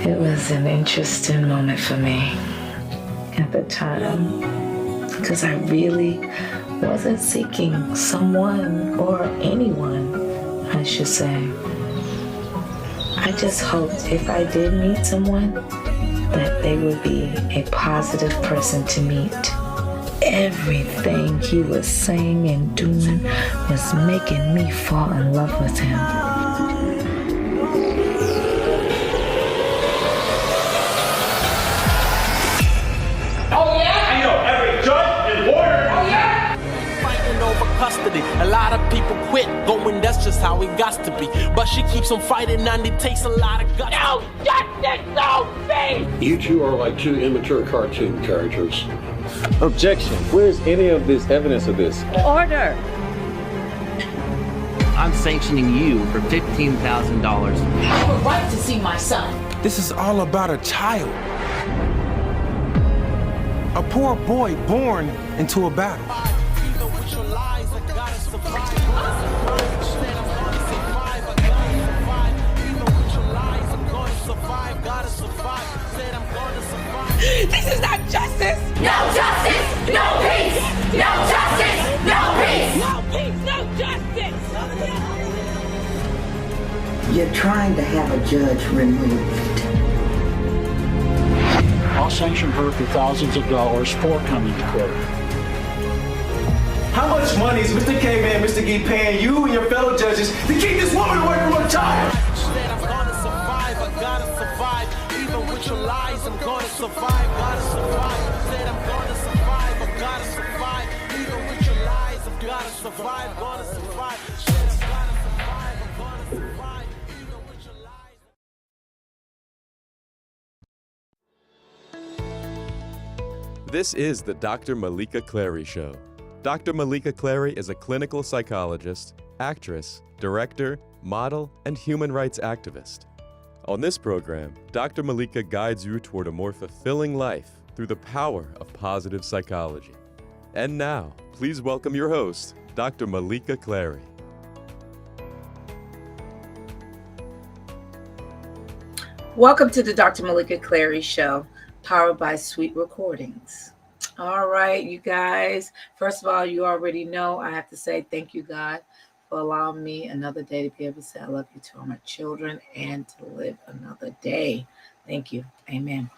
It was an interesting moment for me at the time because I really wasn't seeking someone or anyone, I should say. I just hoped if I did meet someone that they would be a positive person to meet. Everything he was saying and doing was making me fall in love with him. A lot of people quit going, that's just how it got to be. But she keeps on fighting and it takes a lot of guts. No justice, no peace! You two are like two immature cartoon characters. Objection. Where's any of this evidence of this? Order! I'm sanctioning you for $15,000. I have a right to see my son. This is all about a child. A poor boy born into a battle. This is not justice! No justice, no peace! No justice, no peace! No peace, no justice! You're trying to have a judge removed. I'll sanction her for thousands of dollars for coming to court. How much money is Mr. K-Man, Mr. Gee paying you and your fellow judges to keep this woman away from her child? Said I'm gonna survive, I gotta survive. Even with your lies, I'm gonna survive, gotta survive. Said I'm gonna survive, I gotta survive. Even with your lies, I've gotta survive, gonna survive. Said I'm gonna survive, I'm gonna survive. Even with your lies. This is the Dr. Meleeka Clary Show. Dr. Meleeka Clary is a clinical psychologist, actress, director, model, and human rights activist. On this program, Dr. Meleeka guides you toward a more fulfilling life through the power of positive psychology. And now, please welcome your host, Dr. Meleeka Clary. Welcome to the Dr. Meleeka Clary Show, powered by Sweet Recordings. All right, you guys. First of all, you already know I have to say thank you, God, for allowing me another day to be able to say I love you to all my children and to live another day. Thank you. Amen.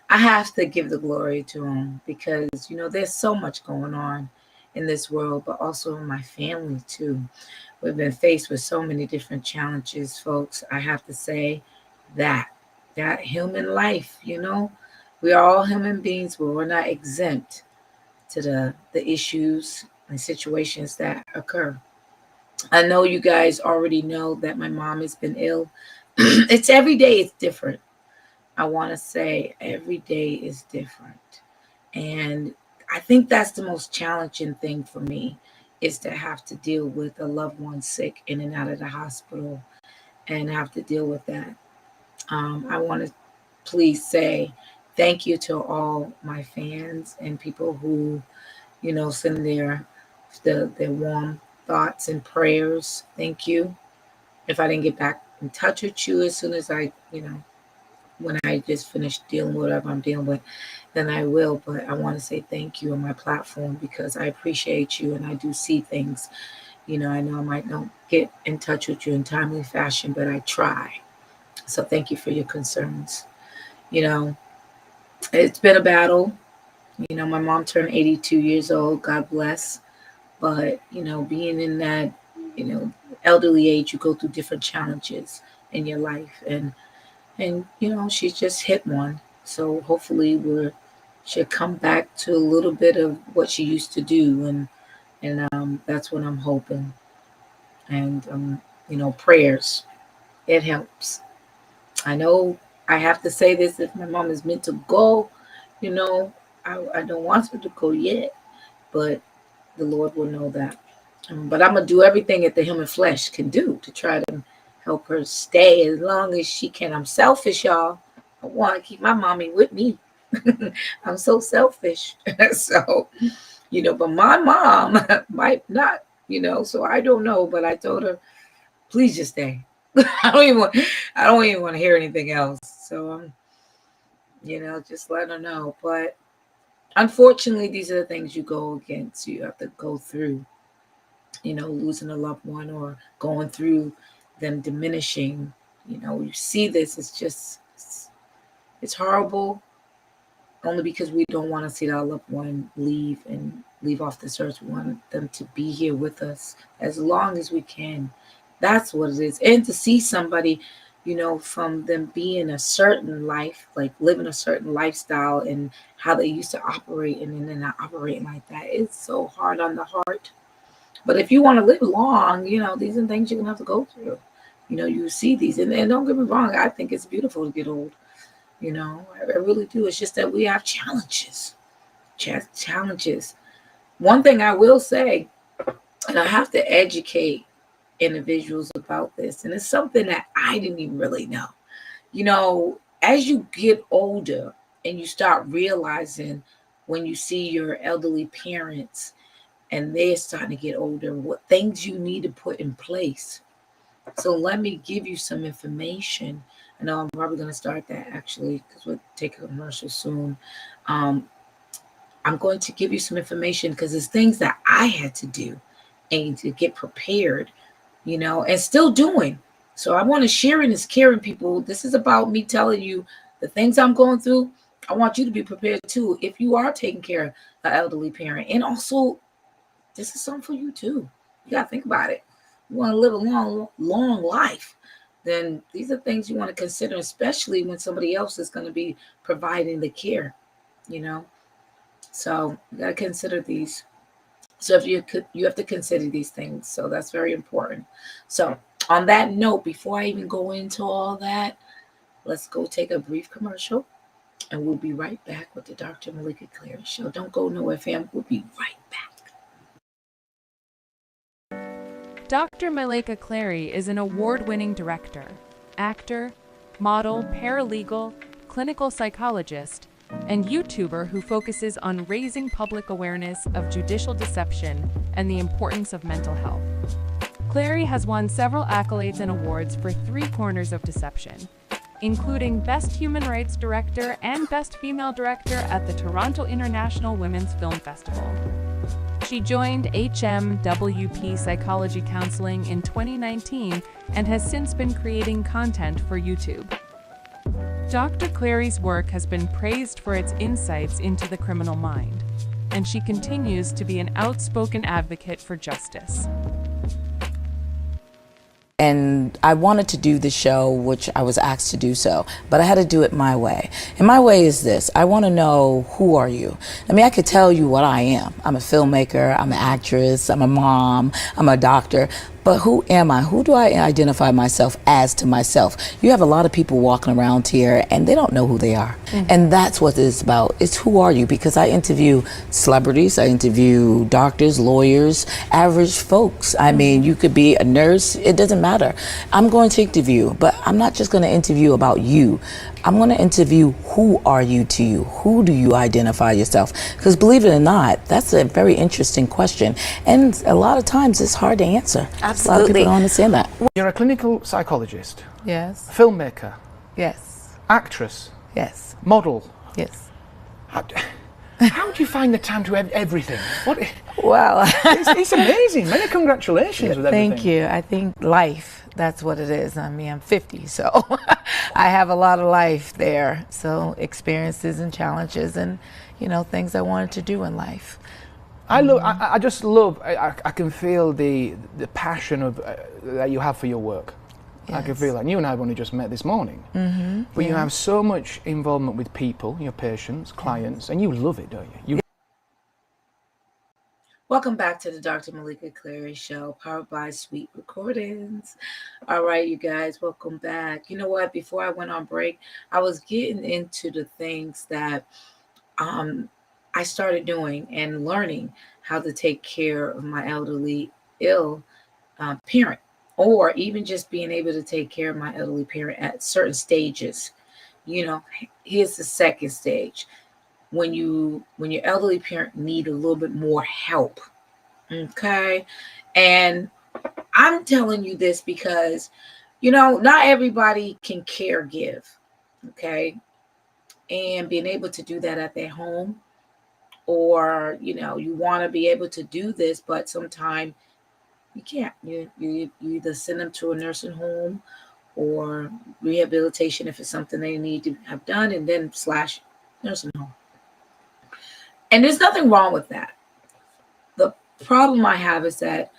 I have to give the glory to him because, there's so much going on in this world, but also in my family, too. We've been faced with so many different challenges, folks. I have to say that human life, we are all human beings, but we're not exempt to the issues and situations that occur. I know you guys already know that my mom has been ill. It's every day it's different. I want to say every day is different. And I think that's the most challenging thing for me is to have to deal with a loved one sick in and out of the hospital and have to deal with that. I want to please say thank you to all my fans and people who, send their warm thoughts and prayers. Thank you. If I didn't get back in touch with you as soon as I, when I just finished dealing with whatever I'm dealing with, then I will. But I want to say thank you on my platform because I appreciate you and I do see things. I know I might not get in touch with you in timely fashion, but I try. So thank you for your concerns. It's been a battle. My mom turned 82 years old. God bless. But, being in that, elderly age, you go through different challenges in your life. And she's just hit one. So hopefully she'll come back to a little bit of what she used to do. And that's what I'm hoping. And, prayers, it helps. I know I have to say this if my mom is meant to go, I don't want her to go yet, but the Lord will know that. But I'm going to do everything that the human flesh can do to try to help her stay as long as she can. I'm selfish, y'all. I want to keep my mommy with me. I'm so selfish. So, but my mom might not, so I don't know, but I told her, please just stay. I don't even want to hear anything else. So, just let her know. But unfortunately, these are the things you go against. You have to go through, losing a loved one or going through them diminishing. You see this, it's horrible only because we don't want to see our loved one leave off this earth. We want them to be here with us as long as we can. That's what it is. And to see somebody, from them being a certain life, like living a certain lifestyle and how they used to operate and then not operating like that, it's so hard on the heart. But if you want to live long, these are things you're going to have to go through. You see these. And don't get me wrong, I think it's beautiful to get old. I really do. It's just that we have challenges. Challenges. One thing I will say, and I have to educate individuals about this, and it's something that I didn't even really know. As you get older and you start realizing when you see your elderly parents and they're starting to get older, what things you need to put in place. So let me give you some information. I know I'm probably going to start that actually because we'll take a commercial soon. I'm going to give you some information because it's things that I had to do and to get prepared, and still doing. So I want to share in this caring, people. This is about me telling you the things I'm going through. I want you to be prepared too if you are taking care of an elderly parent. And also, this is something for you too. You got to think about it. You want to live a long life, then these are things you want to consider, especially when somebody else is going to be providing the care, So you got to consider these. So if you have to consider these things. So that's very important. So on that note, before I even go into all that, let's go take a brief commercial, and we'll be right back with the Dr. Meleeka Clary Show. Don't go nowhere, fam. We'll be right back. Dr. Meleeka Clary is an award-winning director, actor, model, paralegal, clinical psychologist, and YouTuber who focuses on raising public awareness of judicial deception and the importance of mental health. Clary has won several accolades and awards for 3 corners of deception, including Best Human Rights Director and Best Female Director at the Toronto International Women's Film Festival. She joined HMWP Psychology Counseling in 2019 and has since been creating content for YouTube. Dr. Clary's work has been praised for its insights into the criminal mind, and she continues to be an outspoken advocate for justice. And I wanted to do the show, which I was asked to do so, but I had to do it my way. And my way is this. I want to know, who are you? I mean, I could tell you what I am. I'm a filmmaker, I'm an actress, I'm a mom, I'm a doctor. But who am I? Who do I identify myself as to myself? You have a lot of people walking around here and they don't know who they are. Mm-hmm. And that's what it's about. It's who are you? Because I interview celebrities, I interview doctors, lawyers, average folks. I mean, you could be a nurse, it doesn't matter. I'm going to interview, but I'm not just going to interview about you. I'm going to interview, who are you to you? Who do you identify yourself? Because believe it or not, that's a very interesting question. And a lot of times it's hard to answer. Absolutely. A lot of people don't understand that. You're a clinical psychologist. Yes. Filmmaker. Yes. Actress. Yes. Model. Yes. How do you find the time to everything? Well, it's amazing. Many congratulations with everything. Thank you. I think life, that's what it is. I mean, I'm 50, so I have a lot of life there. So experiences and challenges and, things I wanted to do in life. I just love, I can feel the passion of that you have for your work. Yes. I can feel that. And you and I have only just met this morning. Mm-hmm. But you have so much involvement with people, your patients, clients, and you love it, don't you? Welcome back to the Dr. Meleeka Clary Show, powered by Sweet Recordings. All right, you guys, welcome back. You know what? Before I went on break, I was getting into the things that I started doing and learning how to take care of my elderly ill parent, or even just being able to take care of my elderly parent at certain stages. Here's the second stage. When your elderly parent need a little bit more help. Okay. And I'm telling you this because, not everybody can care give. okay, and being able to do that at their home, or you want to be able to do this, but sometimes you can't. You either send them to a nursing home or rehabilitation if it's something they need to have done, and then slash nursing home. And there's nothing wrong with that. The problem I have is that,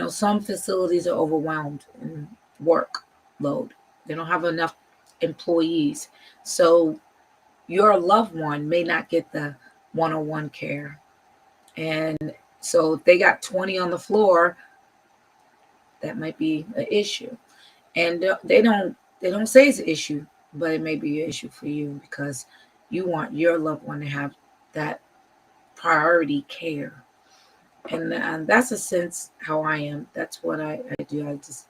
some facilities are overwhelmed in workload. They don't have enough employees. So your loved one may not get the one-on-one care. And so if they got 20 on the floor, that might be an issue. And they don't say it's an issue, but it may be an issue for you because you want your loved one to have that priority care. And that's a sense how I am. That's what I do. I just,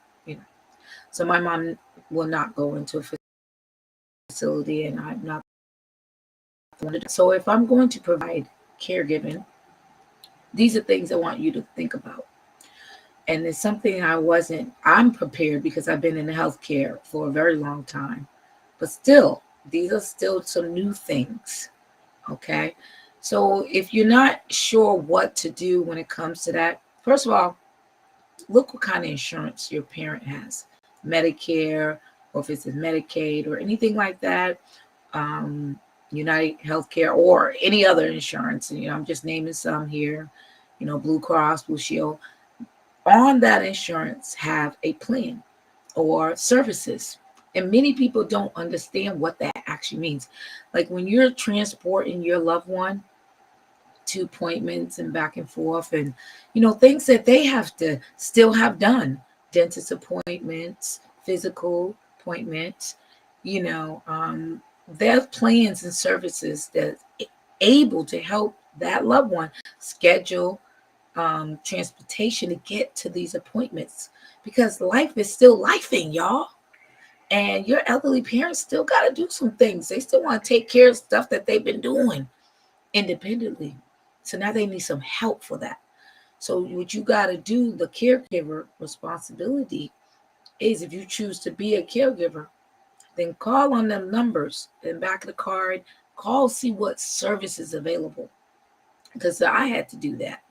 so my mom will not go into a facility, and I'm not. So if I'm going to provide caregiving, these are things I want you to think about. And it's something I'm prepared because I've been in healthcare for a very long time. But still, these are still some new things. Okay. So if you're not sure what to do when it comes to that, first of all, look what kind of insurance your parent has. Medicare, or if it's a Medicaid or anything like that, United Healthcare or any other insurance. And, I'm just naming some here, Blue Cross, Blue Shield. On that insurance have a plan or services. And many people don't understand what that actually means. Like when you're transporting your loved one to appointments and back and forth, and things that they have to still have done, dentist appointments, physical appointments, there's plans and services that able to help that loved one schedule transportation to get to these appointments, because life is still lifing, y'all. And your elderly parents still got to do some things. They still want to take care of stuff that they've been doing independently. So now they need some help for that. So what you got to do, the caregiver responsibility is, if you choose to be a caregiver, then call on them numbers in the back of the card. Call, see what service is available. Because I had to do that.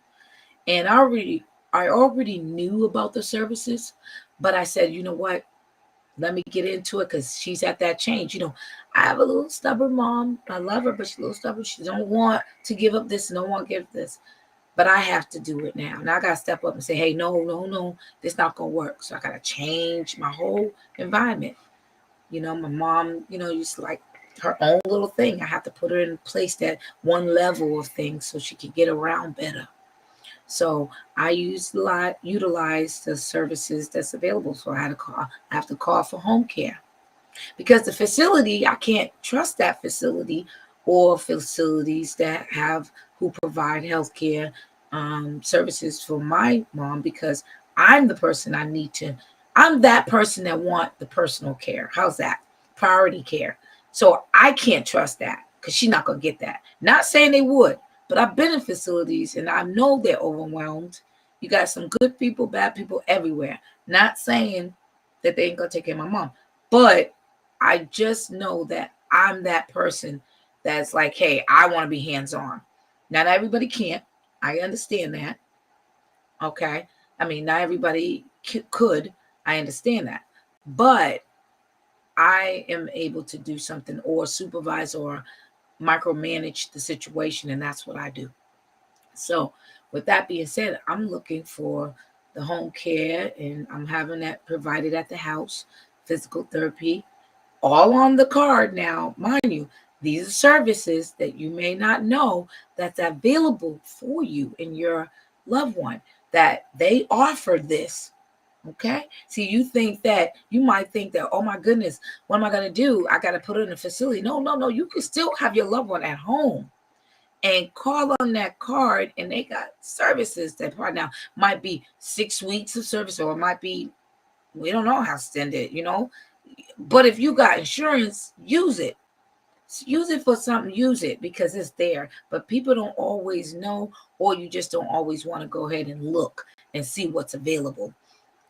And I already knew about the services, but I said, you know what? Let me get into it, because she's at that change. I have a little stubborn mom. I love her, but she's a little stubborn. She don't want to give up this, don't want to give this. But I have to do it now. And I got to step up and say, hey, no, this not going to work. So I got to change my whole environment. My mom, used to like her own little thing. I have to put her in place, that one level of things, so she can get around better. So I utilize the services that's available. So I have to call for home care, because the facility, I can't trust that facility or facilities that who provide healthcare services for my mom, because I'm that person that want the personal care. How's that? Priority care. So I can't trust that, because she's not going to get that. Not saying they would, but I've been in facilities and I know they're overwhelmed. You got some good people, bad people everywhere. Not saying that they ain't going to take care of my mom, but I just know that I'm that person that's like, hey, I want to be hands-on. Not everybody can't. I understand that. Okay. I mean, not everybody could. I understand that. But I am able to do something, or supervise or micromanage the situation, and that's what I do. So with that being said, I'm looking for the home care, and I'm having that provided at the house, physical therapy, all on the card. Now, mind you, these are services that you may not know that's available for you and your loved one, that they offer this. Okay. See, you might think that, oh my goodness, what am I going to do? I got to put it in a facility. No. You can still have your loved one at home and call on that card, and they got services that right now might be 6 weeks of service, or it might be, we don't know how extended, but if you got insurance, use it. Use it for something, use it, because it's there. But people don't always know, or you just don't always want to go ahead and look and see what's available.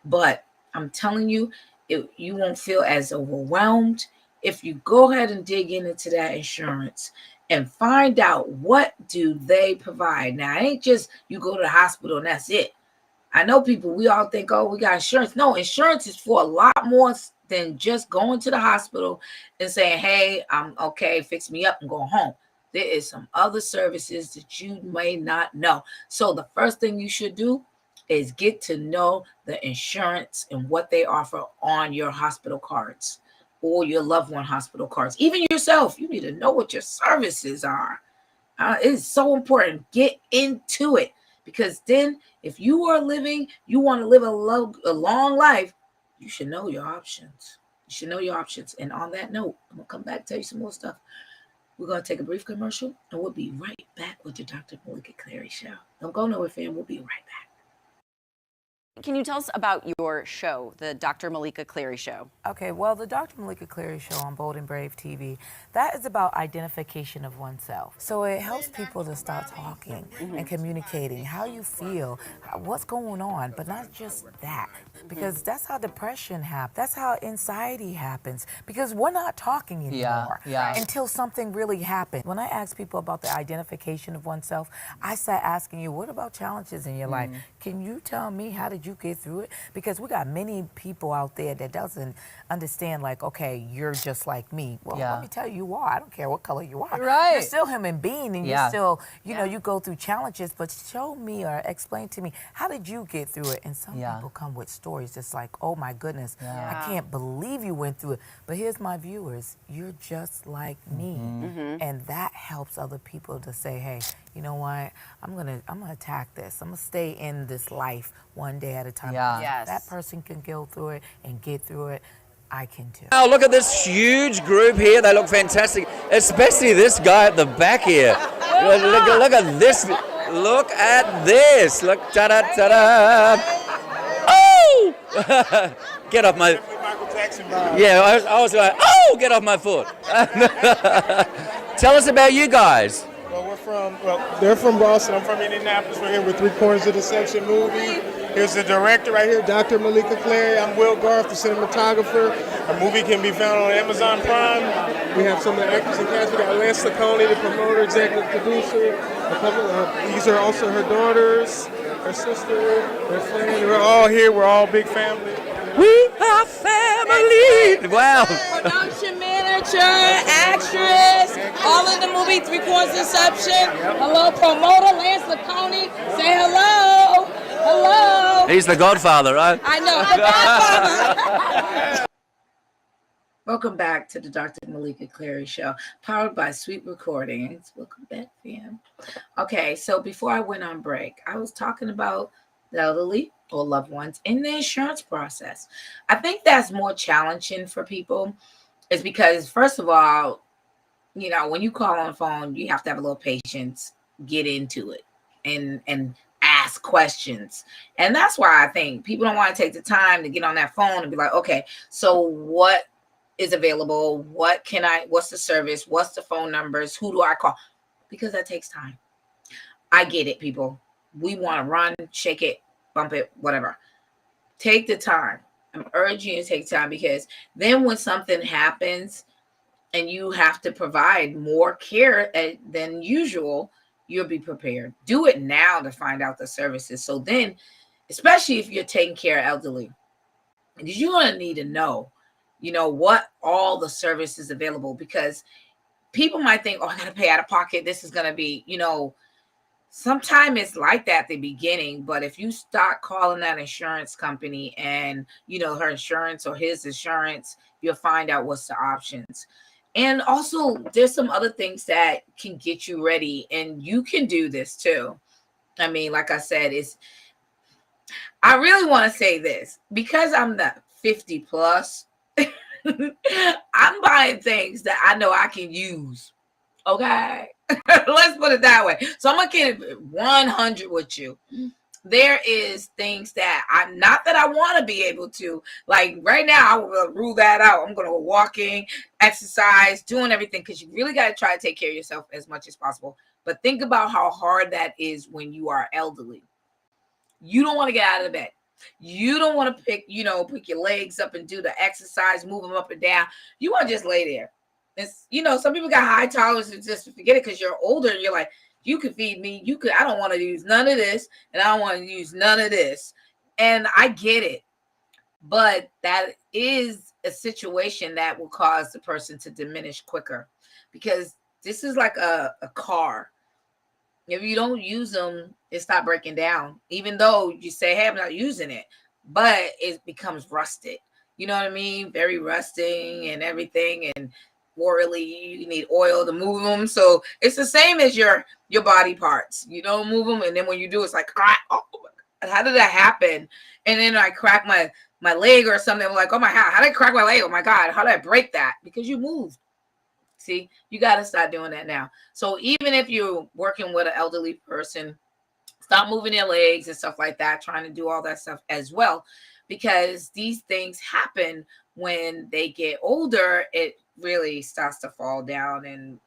But I'm telling you, you won't feel as overwhelmed. if you go ahead and dig into that insurance and find out what do they provide. Now, it ain't just you go to the hospital and that's it. I know people, we all think, oh, we got insurance. No, insurance is for a lot more than just going to the hospital and saying, hey, I'm okay, fix me up and go home. There is some other services that you may not know. So the first thing you should do is get to know the insurance and what they offer on your hospital cards or your loved one hospital cards. Even yourself, you need to know what your services are. It's so important. Get into it, because then if you are living, you want to live a long life, you should know your options. You should know your options. And on that note, I'm going to come back and tell you some more stuff. We're going to take a brief commercial, and we'll be right back with the Dr. Meleeka Clary Show. Don't go nowhere, fam. We'll be right back. Can you tell us about your show, the Dr. Meleeka Clary Show? Okay, well, the Dr. Meleeka Clary Show on Bold and Brave TV, that is about identification of oneself. So it helps people to start talking and communicating how you feel, what's going on, but not just that, because that's how depression happens. That's how anxiety happens, because we're not talking anymore until something really happens. When I ask people about the identification of oneself, I start asking you, what about challenges in your life? Can you tell me, how did you get through it? Because we got many people out there that doesn't understand, like, okay, you're just like me. Well, let me tell you, you are. I don't care what color you are. Right. You're still a human being, and you're still, you know, you go through challenges, but show me or explain to me, how did you get through it? And some people come with stories just like, oh my goodness, I can't believe you went through it. But here's my viewers, you're just like me. And that helps other people to say, hey, you know what, I'm gonna attack this. I'm gonna stay in this life one day at a time. If that person can go through it and get through it, I can too. Oh, look at this huge group here. They look fantastic, especially this guy at the back here. Look at this. Look at this. Look, ta-da, ta-da. Oh! Get off my... Yeah, I was like, oh, get off my foot. Tell us about you guys. They're from Boston. I'm from Indianapolis. We're here with Three Corners of Deception movie. Here's the director right here, Dr. Meleeka Clary. I'm Will Garth, the cinematographer. Our movie can be found on Amazon Prime. We have some of the actors and cast. We got Lance Saccone, the promoter, executive producer. These are also her daughters, her sister, her friend. We're all here. We're all big family. We are family. Wow. Production manager, actress, all in the movie Three Corners Deception. Hello, promoter Lance Saccone. Say hello. Hello. He's the Godfather, right? I know, the Godfather. Welcome back to the Dr. Meleeka Clary Show, powered by Sweet Recordings. Welcome back, fam. Okay, so before I went on break, I was talking about the elderly or loved ones in the insurance process. I think that's more challenging for people, is because, first of all, you know, when you call on the phone, you have to have a little patience, get into it, and ask questions. And that's why I think people don't want to take the time to get on that phone and be like, okay, so what is available? What's the service? What's the phone numbers? Who do I call? Because that takes time. I get it, people. We want to run, shake it, bump it, whatever. Take the time. I'm urging you to take time, because then when something happens and you have to provide more care than usual, you'll be prepared. Do it now to find out the services. So then, especially if you're taking care of elderly, because you're going to need to know, you know, what all the services available, because people might think, oh, I got to pay out of pocket. This is going to be, you know, sometimes it's like that at the beginning, but if you start calling that insurance company and, you know, her insurance or his insurance, you'll find out what's the options. And also, there's some other things that can get you ready, and you can do this too. I mean, like I said, I really want to say this, because I'm the 50 plus, I'm buying things that I know I can use. Okay. Let's put it that way. So I'm going to keep it 100 with you. There is things that not that I want to be able to, like right now, I will rule that out. I'm going to go walking, exercise, doing everything, because you really got to try to take care of yourself as much as possible. But think about how hard that is when you are elderly. You don't want to get out of the bed. You don't want to pick your legs up and do the exercise, move them up and down. You want to just lay there. It's, some people got high tolerance and just forget it because you're older and you're like, you could feed me. I don't want to use none of this and I don't want to use none of this. And I get it. But that is a situation that will cause the person to diminish quicker, because this is like a car. If you don't use them, it's not breaking down, even though you say, hey, I'm not using it, but it becomes rusted. You know what I mean? Very rusting and everything. And really, you need oil to move them. So it's the same as your body parts. You don't move them. And then when you do, it's like, oh, how did that happen? And then I crack my leg or something. I'm like, oh my God, how did I crack my leg? Oh my God, how did I break that? Because you moved. See, you got to start doing that now. So even if you're working with an elderly person, stop moving their legs and stuff like that, trying to do all that stuff as well, because these things happen when they get older. It really starts to fall down and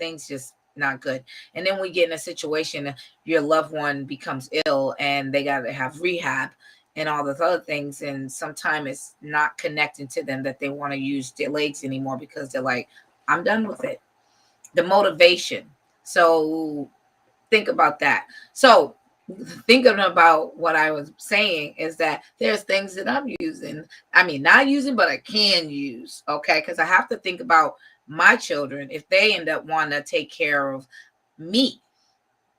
things just not good. And then we get in a situation, your loved one becomes ill and they got to have rehab and all those other things. And sometimes it's not connecting to them that they want to use their legs anymore because they're like, I'm done with it. The motivation. So think about that. So thinking about what I was saying is that there's things that I'm using. I mean, not using, but I can use. Okay. Because I have to think about my children if they end up wanting to take care of me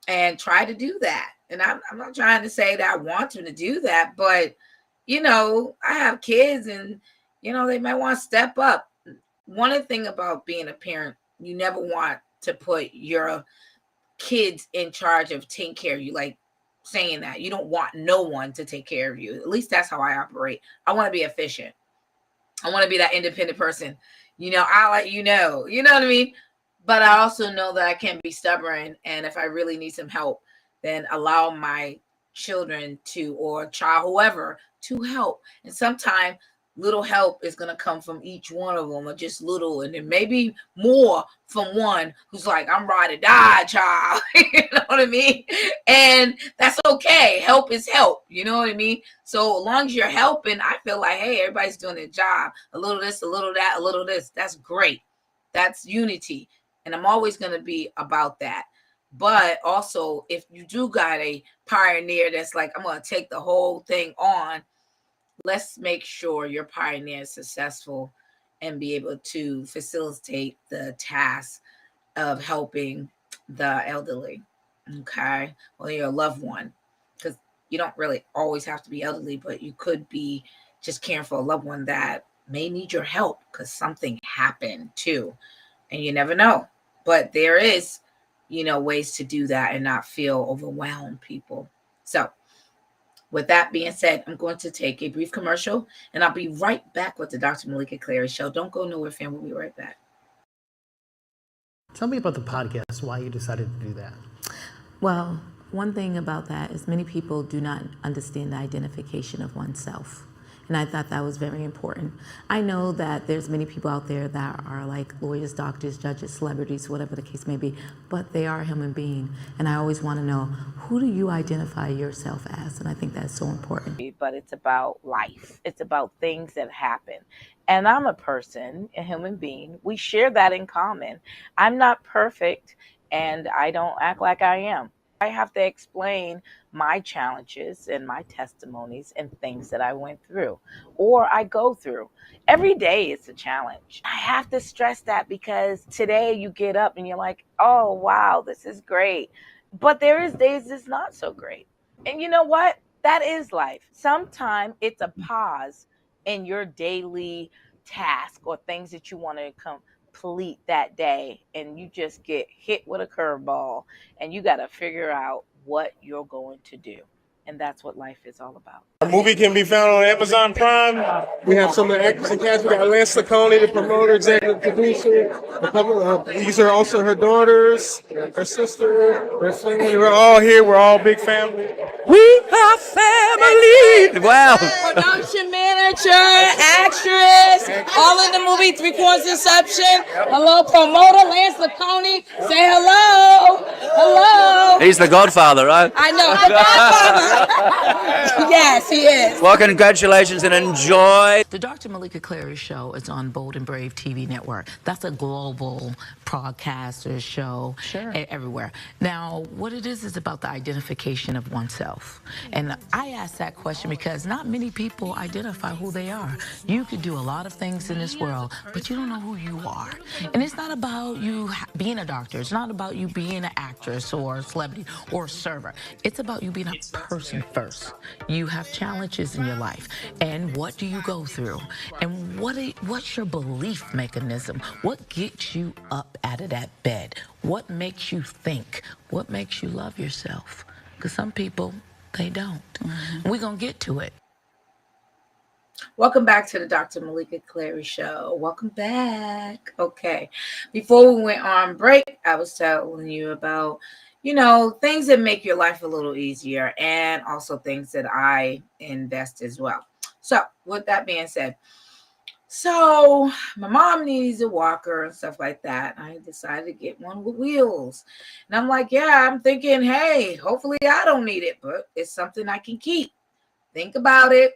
and try to do that. And I'm not trying to say that I want them to do that, but I have kids and they might want to step up. One thing about being a parent, you never want to put your kids in charge of taking care of you. Like saying that you don't want no one to take care of you. At least that's how I operate. I want to be efficient. I want to be that independent person. I'll let you know what I mean? But I also know that I can be stubborn. And if I really need some help, then allow my children to, or child, whoever, to help. And sometimes little help is going to come from each one of them, or just little, and then maybe more from one who's like, I'm ready to die, child. You know what I mean? And that's okay. Help is help. You know what I mean? So as long as you're helping, I feel like, hey, everybody's doing their job. A little this, a little that, a little this. That's great. That's unity. And I'm always going to be about that. But also, if you do got a pioneer that's like, I'm going to take the whole thing on, let's make sure your pioneer is successful and be able to facilitate the task of helping the elderly, okay, or your loved one, because you don't really always have to be elderly, but you could be just caring for a loved one that may need your help because something happened too, and you never know. But there is, ways to do that and not feel overwhelmed, people. So with that being said, I'm going to take a brief commercial and I'll be right back with the Dr. Meleeka Clary Show. Don't go nowhere, fam. We'll be right back. Tell me about the podcast, why you decided to do that. Well, one thing about that is many people do not understand the identification of oneself. And I thought that was very important. I know that there's many people out there that are like lawyers, doctors, judges, celebrities, whatever the case may be, but they are a human being. And I always want to know, who do you identify yourself as? And I think that's so important. But it's about life. It's about things that happen. And I'm a person, a human being. We share that in common. I'm not perfect and I don't act like I am. I have to explain my challenges and my testimonies and things that I went through or I go through. Every day is a challenge. I have to stress that because today you get up and you're like, oh, wow, this is great. But there is days it's not so great. And you know what? That is life. Sometimes it's a pause in your daily task or things that you want to complete that day, and you just get hit with a curveball and you got to figure out what you're going to do. And that's what life is all about. Our movie can be found on Amazon Prime. We have some of the actors and cast. We got Lance Laconey, the promoter, executive producer. These are also her daughters, her sister, her family. We're all here. We're all big family. We are family. Wow. Production manager, actress, guys. All in the movie, Three Quarters Inception. Hello, promoter Lance Laconi. Say hello. Hello. He's the godfather, right? I know, the godfather. Yes, he is. Well, congratulations and enjoy. The Dr. Meleeka Clary Show is on Bold and Brave TV network. That's a global broadcaster show everywhere. Now, what it is about the identification of oneself. And I ask that question because not many people identify who they are. You could do a lot of things in this world, but you don't know who you are. And it's not about you being a doctor. It's not about you being an actress or a celebrity or a server. It's about you being a person first. You have challenges in your life. And what do you go through? And what's your belief mechanism? What gets you up out of that bed? What makes you think? What makes you love yourself? Because some people, they don't. We're going to get to it. Welcome back to the Dr. Meleeka Clary Show. Welcome back. Okay. Before we went on break, I was telling you about, things that make your life a little easier and also things that I invest as well. So with that being said, so my mom needs a walker and stuff like that. I decided to get one with wheels. And I'm like, yeah, I'm thinking, hey, hopefully I don't need it, but it's something I can keep. Think about it.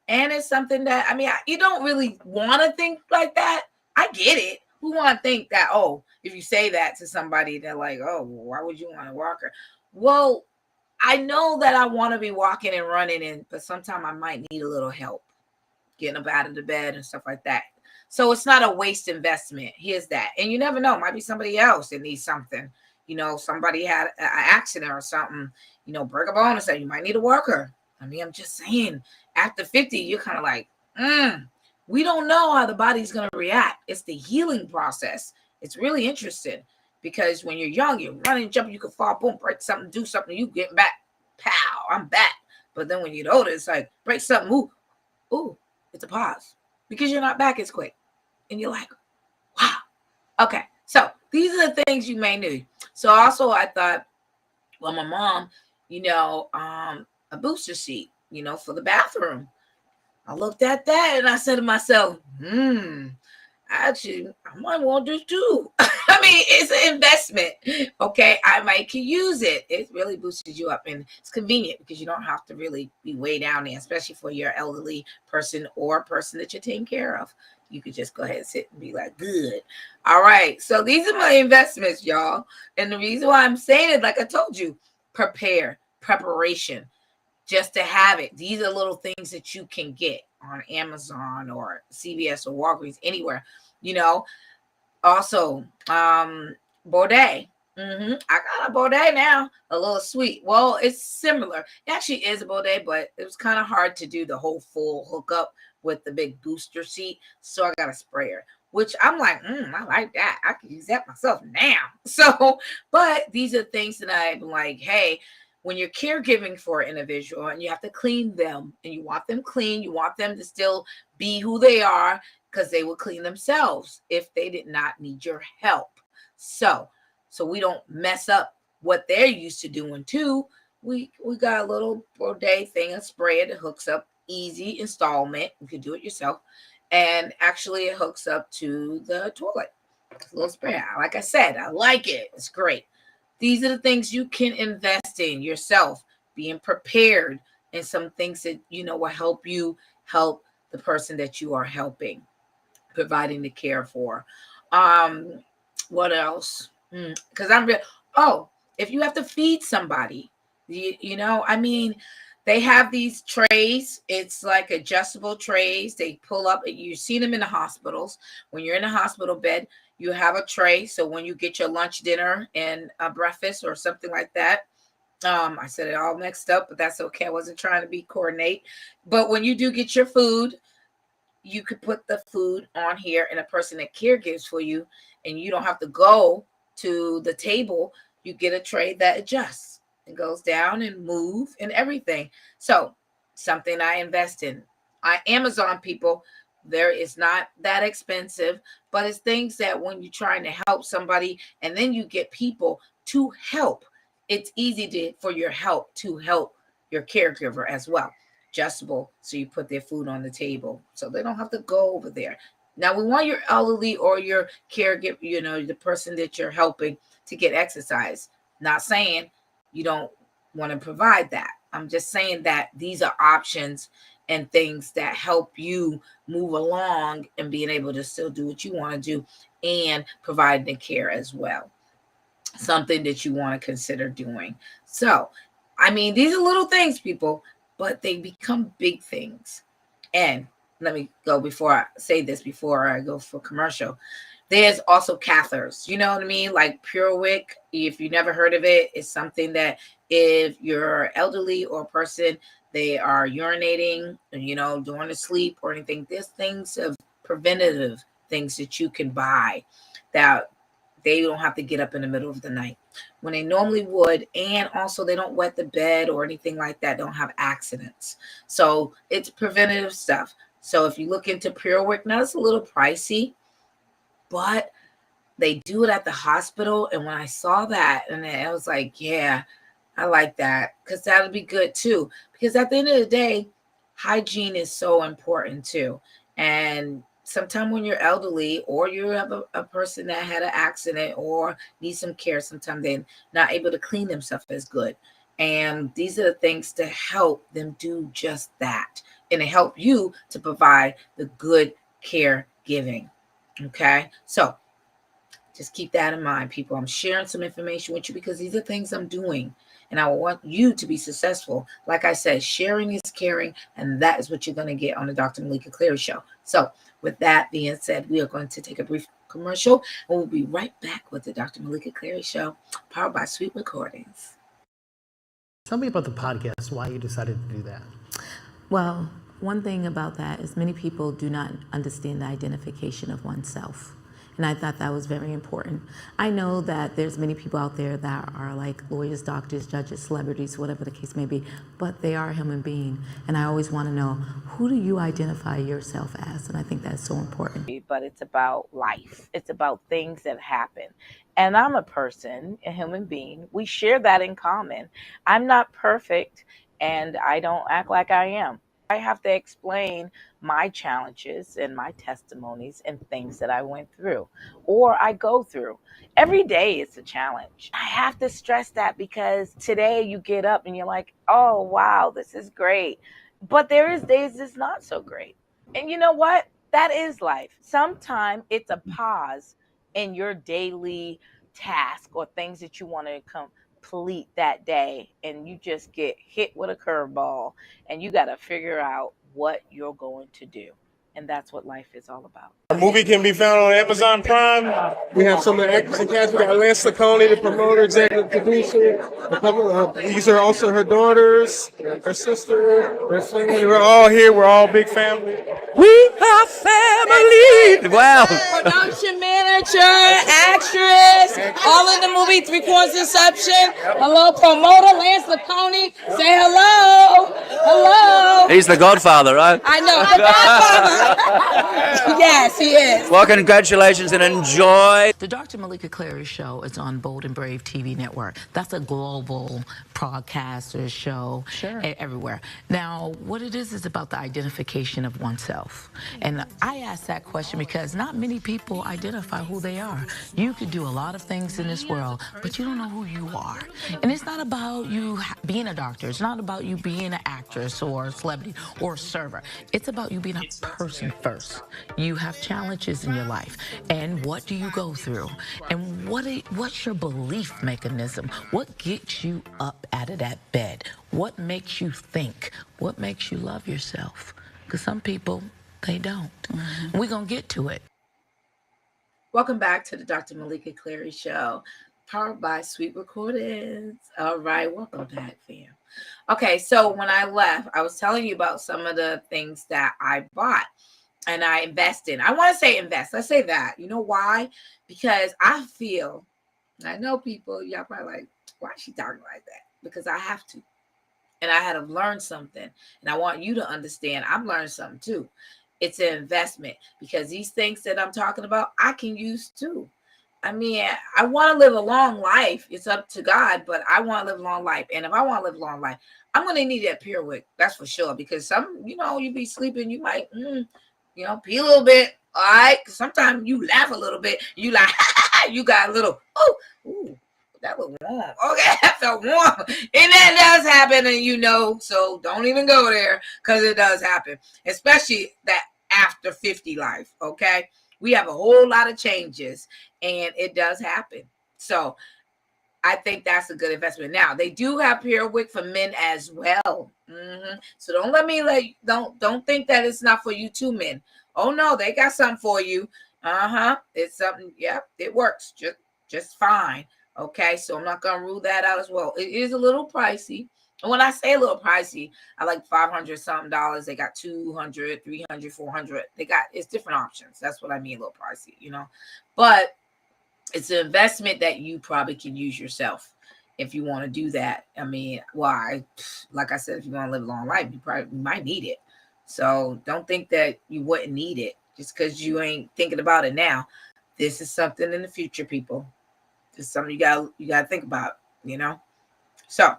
And it's something that, you don't really want to think like that. I get it. Who want to think that, if you say that to somebody, they're like, oh, why would you want a walker? Well, I know that I want to be walking and running, but sometimes I might need a little help getting up out of the bed and stuff like that. So it's not a waste investment. Here's that. And you never know. It might be somebody else that needs something. Somebody had an accident or something, break a bone or something. You might need a worker. I'm just saying, after 50, you're kind of like, we don't know how the body's going to react. It's the healing process. It's really interesting because when you're young, you're running, jumping, you can fall, boom, break something, do something, you get back, pow, I'm back. But then when you get older, it's like, break something, ooh, it's a pause because you're not back as quick. And you're like, wow. Okay, so these are the things you may need. So also I thought, well, my mom, a booster seat, for the bathroom. I looked at that and I said to myself, actually, I might want this too. It's an investment. Okay, I might can use it. It really boosts you up and it's convenient because you don't have to really be way down there, especially for your elderly person or person that you're taking care of. You could just go ahead and sit and be like, good. All right. So these are my investments, y'all. And the reason why I'm saying it, like I told you, preparation. Just to have it. These are little things that you can get on Amazon or CVS or Walgreens, anywhere, Also, Baudet. I got a Baudet now, a little sweet. Well, it's similar. It actually is a Baudet, but it was kind of hard to do the whole full hookup with the big booster seat. So I got a sprayer, which I'm like, I like that. I can use that myself now. So, but these are things that I'm like, hey, when you're caregiving for an individual and you have to clean them and you want them clean, you want them to still be who they are because they will clean themselves if they did not need your help. So we don't mess up what they're used to doing too. We got a little Baudet thing, a sprayer that hooks up, easy installment. You can do it yourself. And actually it hooks up to the toilet. It's a little sprayer. Like I said, I like it. It's great. These are the things you can invest in yourself, being prepared, and some things that, will help you help the person that you are helping, providing the care for. What else? Because if you have to feed somebody, they have these trays. It's like adjustable trays. They pull up. You've seen them in the hospitals. When you're in a hospital bed, you have a tray. So when you get your lunch, dinner, and a breakfast or something like that, I said it all mixed up, but that's okay. I wasn't trying to be coordinate. But when you do get your food, you could put the food on here and a person that caregives for you, and you don't have to go to the table. You get a tray that adjusts and goes down and move and everything. So something I invest in. Amazon people, there is not that expensive, but it's things that when you're trying to help somebody and then you get people to help, it's easy for your help to help your caregiver as well. adjustable, so you put their food on the table so they don't have to go over there. Now, we want your elderly or your caregiver, the person that you're helping, to get exercise. Not saying you don't want to provide that. I'm just saying that these are options and things that help you move along and being able to still do what you want to do and provide the care as well. Something that you want to consider doing. So, I mean, these are little things, people, but they become big things. And let me go before I say this, before I go for commercial. There's also catheters, you know what I mean? Like PureWick, if you never heard of it, it's something that if you're elderly or a person, they are urinating, during the sleep or anything, there's things of preventative things that you can buy that they don't have to get up in the middle of the night when they normally would. And also they don't wet the bed or anything like that, don't have accidents. So it's preventative stuff. So if you look into PureWick, now it's a little pricey, but they do it at the hospital. And when I saw that, and I was like, yeah, I like that, because that'll be good too. Because at the end of the day, hygiene is so important too. And sometimes when you're elderly or you have a person that had an accident or needs some care, sometimes they're not able to clean themselves as good. And these are the things to help them do just that. And to help you to provide the good caregiving. Okay, so just keep that in mind, people. I'm sharing some information with you because these are things I'm doing, and I want you to be successful. Like I said, sharing is caring, and that is what you're going to get on the Dr. Meleeka Clary Show. So with that being said, we are going to take a brief commercial, and we'll be right back with the Dr. Meleeka Clary Show, powered by Sweet Recordings. Tell me about the podcast, why you decided to do that. Well, one thing about that is many people do not understand the identification of oneself. And I thought that was very important. I know that there's many people out there that are like lawyers, doctors, judges, celebrities, whatever the case may be, but they are a human being. And I always want to know, who do you identify yourself as? And I think that's so important. But it's about life. It's about things that happen. And I'm a person, a human being. We share that in common. I'm not perfect, and I don't act like I am. I have to explain my challenges and my testimonies and things that I went through or I go through. Every day is a challenge. I have to stress that because today you get up and you're like, oh, wow, this is great. But there is days it's not so great. And you know what? That is life. Sometimes it's a pause in your daily task or things that you want to complete that day, and you just get hit with a curveball and you got to figure out what you're going to do. And that's what life is all about. Our movie can be found on Amazon Prime. We have some of the actors and cast. We got Lance Laccone, the promoter, executive producer. These are also her daughters, her sister, her family. We're all here. We're all big family. We are family. Wow. Production manager, actress, all in the movie, 3/4 Inception. Hello, promoter, Lance Laccone. Say hello. Hello. He's the Godfather, right? I know, the Godfather. Yes, he is. Well, congratulations and enjoy. The Dr. Meleeka Clary Show is on Bold and Brave TV network. That's a global broadcaster show everywhere. Now, what it is about the identification of oneself. And I ask that question because not many people identify who they are. You could do a lot of things in this world, but you don't know who you are. And it's not about you being a doctor. It's not about you being an actress or a celebrity or a server. It's about you being a person first. You have challenges in your life. And what do you go through? And what's your belief mechanism? What gets you up out of that bed? What makes you think? What makes you love yourself? Because some people, they don't. We're going to get to it. Welcome back to the Dr. Meleeka Clary Show, powered by Sweet Recordings. All right, welcome back, fam. Okay, so when I left, I was telling you about some of the things that I bought and I invest in. I want to say invest. Let's say that. You know why? Because I feel, I know people, y'all probably like, why is she talking like that? Because I have to. And I had to learn something. And I want you to understand, I've learned something too. It's an investment because these things that I'm talking about, I can use too. I mean, I want to live a long life. It's up to God, but I want to live a long life. And if I want to live a long life, I'm going to need that pure wick. That's for sure. Because you be sleeping, you might, pee a little bit. All right. Sometimes you laugh a little bit. You like, you got a little, ooh, that was warm. Okay, that felt warm. And that does happen. And so don't even go there because it does happen. Especially that after 50 life. Okay. We have a whole lot of changes and it does happen. So I think that's a good investment. Now they do have pure wick for men as well. So don't think that it's not for you too, men. Oh no, they got something for you. It's something. Yep, it works just fine. Okay, so I'm not gonna rule that out as well. It is a little pricey. And when I say a little pricey, I like $500 something dollars. They got 200, 300, 400. It's different options. That's what I mean, a little pricey, but it's an investment that you probably can use yourself if you want to do that. I mean, why? Like I said, if you want to live a long life, you might need it. So don't think that you wouldn't need it just because you ain't thinking about it now. This is something in the future, people. It's something you gotta think about, So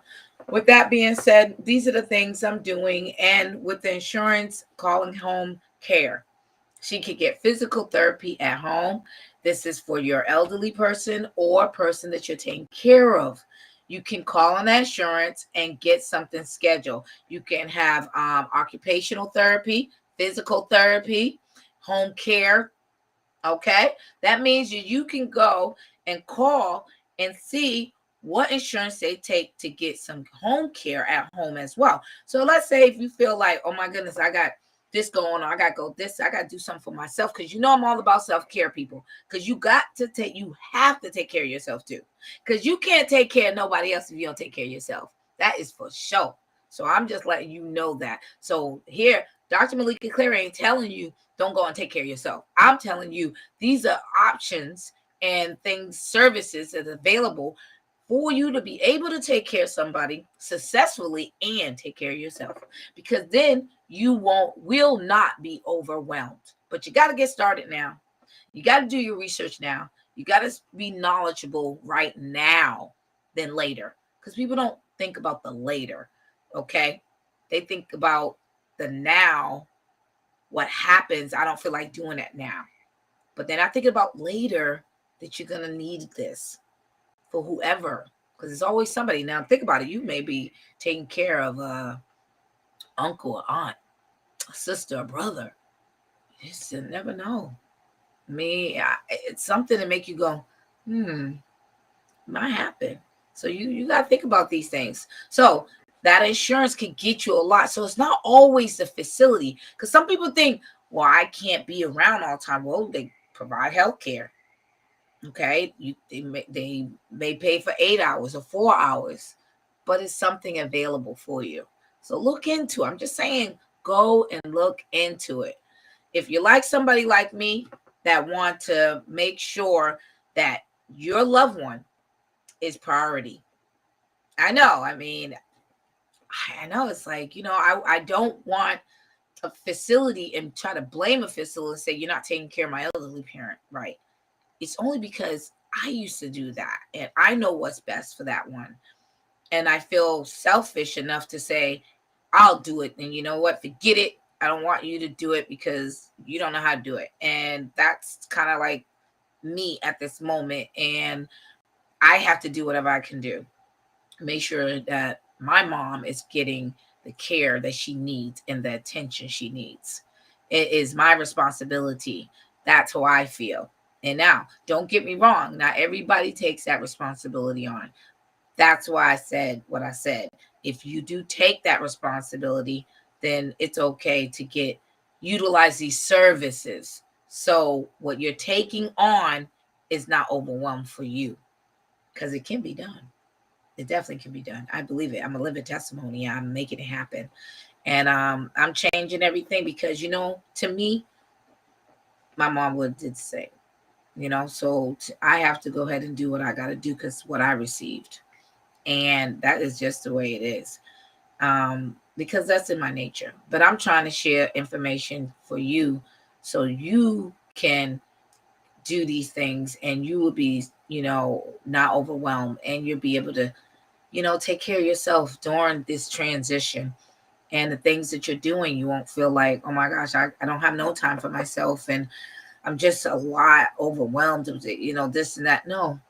with that being said, these are the things I'm doing. And with the insurance, calling home care. She could get physical therapy at home. This is for your elderly person or person that you're taking care of. You can call on that insurance and get something scheduled. You can have occupational therapy, physical therapy, home care. Okay, that means you can go and call and see what insurance they take to get some home care at home as well. So let's say if you feel like, oh my goodness, I got this going on, I got to do something for myself, because I'm all about self-care, people, because you have to take care of yourself too, because you can't take care of nobody else if you don't take care of yourself. That is for sure. So I'm just letting you know that. So here, Dr. Meleeka Clary ain't telling you don't go and take care of yourself. I'm telling you these are options and services that are available for you to be able to take care of somebody successfully and take care of yourself, because then you will not be overwhelmed. But you got to get started now. You got to do your research now. You got to be knowledgeable right now than later, because people don't think about the later. Okay, they think about the now. What happens, I don't feel like doing that now, but then I think about later that you're gonna need this for whoever, because there's always somebody. Now think about it, you may be taking care of a uncle or aunt, a sister or brother. You just never know. It's something to make you go, might happen. So you got to think about these things. So that insurance can get you a lot. So it's not always the facility, because some people think, well, I can't be around all the time. Well, they provide health care. Okay, they may pay for 8 hours or 4 hours, but it's something available for you. So look into it. I'm just saying, go and look into it. If you like somebody like me that want to make sure that your loved one is priority. I know. I mean, I know it's like, I don't want a facility and try to blame a facility and say, you're not taking care of my elderly parent. Right. It's only because I used to do that and I know what's best for that one. And I feel selfish enough to say, I'll do it. And you know what? Forget it. I don't want you to do it because you don't know how to do it. And that's kind of like me at this moment. And I have to do whatever I can do. Make sure that my mom is getting the care that she needs and the attention she needs. It is my responsibility. That's how I feel. And now, don't get me wrong. Not everybody takes that responsibility on. That's why I said what I said. If you do take that responsibility, then it's okay to utilize these services. So what you're taking on is not overwhelmed for you, because it can be done. It definitely can be done. I believe it. I'm a living testimony. I'm making it happen. And I'm changing everything because, to me, my mom would did the same, so I have to go ahead and do what I got to do because what I received. And that is just the way it is, because that's in my nature. But I'm trying to share information for you so you can do these things, and you will be, not overwhelmed, and you'll be able to, take care of yourself during this transition. And the things that you're doing, you won't feel like, oh my gosh, I don't have no time for myself, and I'm just a lot overwhelmed with it, this and that. No.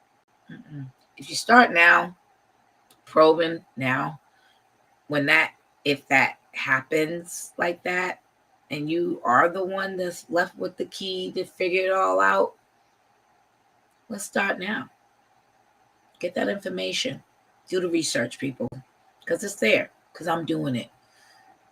Mm-mm. If you start now, probing now, if that happens like that, and you are the one that's left with the key to figure it all out, let's start now. Get that information. Do the research, people, because it's there, because I'm doing it.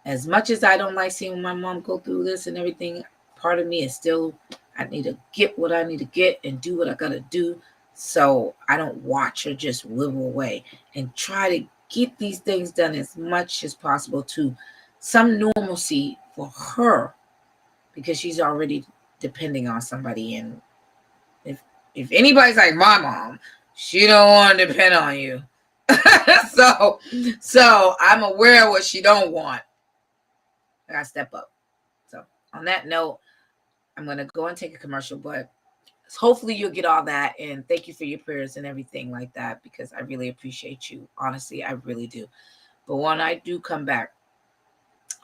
As much as I don't like seeing my mom go through this and everything, part of me is still, I need to get what I need to get and do what I got to do, so I don't watch her just wither away, and try to get these things done as much as possible to some normalcy for her, because she's already depending on somebody. And if anybody's like my mom, she don't want to depend on you. so I'm aware of what she don't want. I gotta step up. So on that note, I'm gonna go and take a commercial, but hopefully you'll get all that, and thank you for your prayers and everything like that, because I really appreciate you. Honestly, I really do. But when I do come back